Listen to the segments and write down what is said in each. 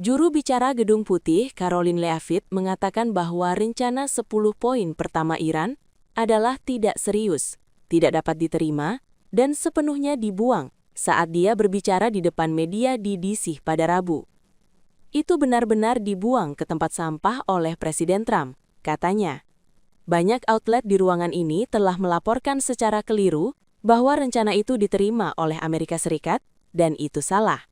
Juru bicara Gedung Putih, Karoline Leavitt, mengatakan bahwa rencana 10 poin pertama Iran adalah tidak serius, tidak dapat diterima, dan sepenuhnya dibuang saat dia berbicara di depan media di DC pada Rabu. Itu benar-benar dibuang ke tempat sampah oleh Presiden Trump, katanya. Banyak outlet di ruangan ini telah melaporkan secara keliru bahwa rencana itu diterima oleh Amerika Serikat, dan itu salah.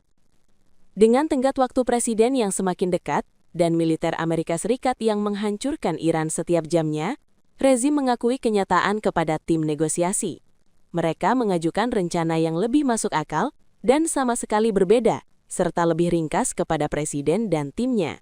Dengan tenggat waktu presiden yang semakin dekat dan militer Amerika Serikat yang menghancurkan Iran setiap jamnya, rezim mengakui kenyataan kepada tim negosiasi. Mereka mengajukan rencana yang lebih masuk akal dan sama sekali berbeda, serta lebih ringkas kepada presiden dan timnya.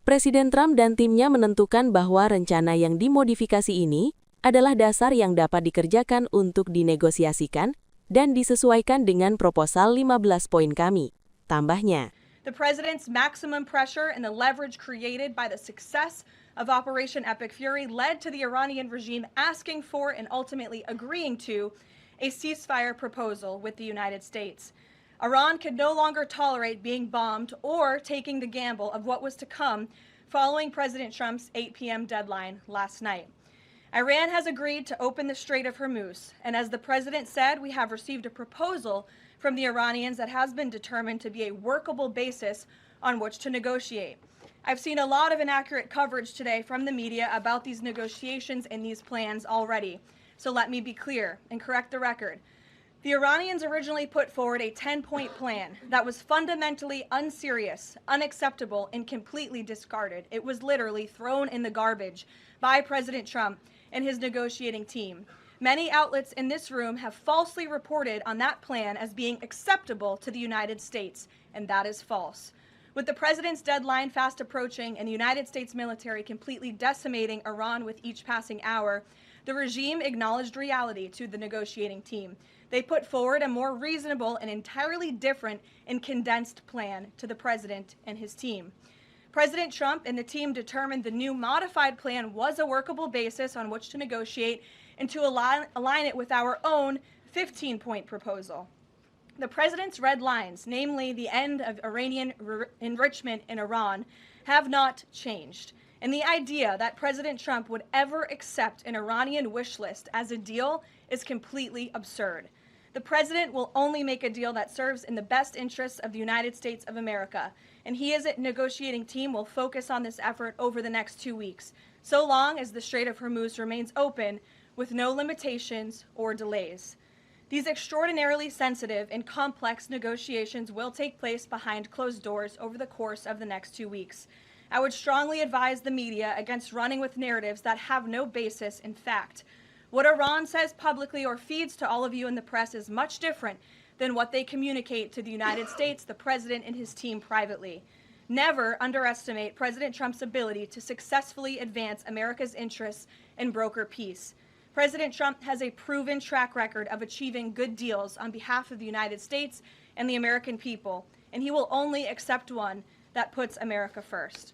Presiden Trump dan timnya menentukan bahwa rencana yang dimodifikasi ini adalah dasar yang dapat dikerjakan untuk dinegosiasikan dan disesuaikan dengan proposal 15 poin kami. Tambahnya, the president's maximum pressure and the leverage created by the success of Operation Epic Fury led to the Iranian regime asking for and ultimately agreeing to a ceasefire proposal with the United States. Iran could no longer tolerate being bombed or taking the gamble of what was to come following President Trump's 8 p.m. deadline last night. Iran has agreed to open the Strait of Hormuz, and as the president said, we have received a proposal from the Iranians that has been determined to be a workable basis on which to negotiate. I've seen a lot of inaccurate coverage today from the media about these negotiations and these plans already. So let me be clear and correct the record. The Iranians originally put forward a 10-point plan that was fundamentally unserious, unacceptable, and completely discarded. It was literally thrown in the garbage by President Trump and his negotiating team. Many outlets in this room have falsely reported on that plan as being acceptable to the United States, and that is false. With the president's deadline fast approaching and the United States military completely decimating Iran with each passing hour, the regime acknowledged reality to the negotiating team. They put forward a more reasonable and entirely different and condensed plan to the president and his team. President Trump and the team determined the new modified plan was a workable basis on which to negotiate and to align it with our own 15-point proposal. The president's red lines, namely the end of Iranian enrichment in Iran, have not changed. And the idea that President Trump would ever accept an Iranian wish list as a deal is completely absurd. The president will only make a deal that serves in the best interests of the United States of America, and he as a negotiating team will focus on this effort over the next 2 weeks, so long as the Strait of Hormuz remains open with no limitations or delays. These extraordinarily sensitive and complex negotiations will take place behind closed doors over the course of the next 2 weeks. I would strongly advise the media against running with narratives that have no basis in fact. What Iran says publicly or feeds to all of you in the press is much different than what they communicate to the United States, the president, and his team privately. Never underestimate President Trump's ability to successfully advance America's interests and broker peace. President Trump has a proven track record of achieving good deals on behalf of the United States and the American people, and he will only accept one that puts America first.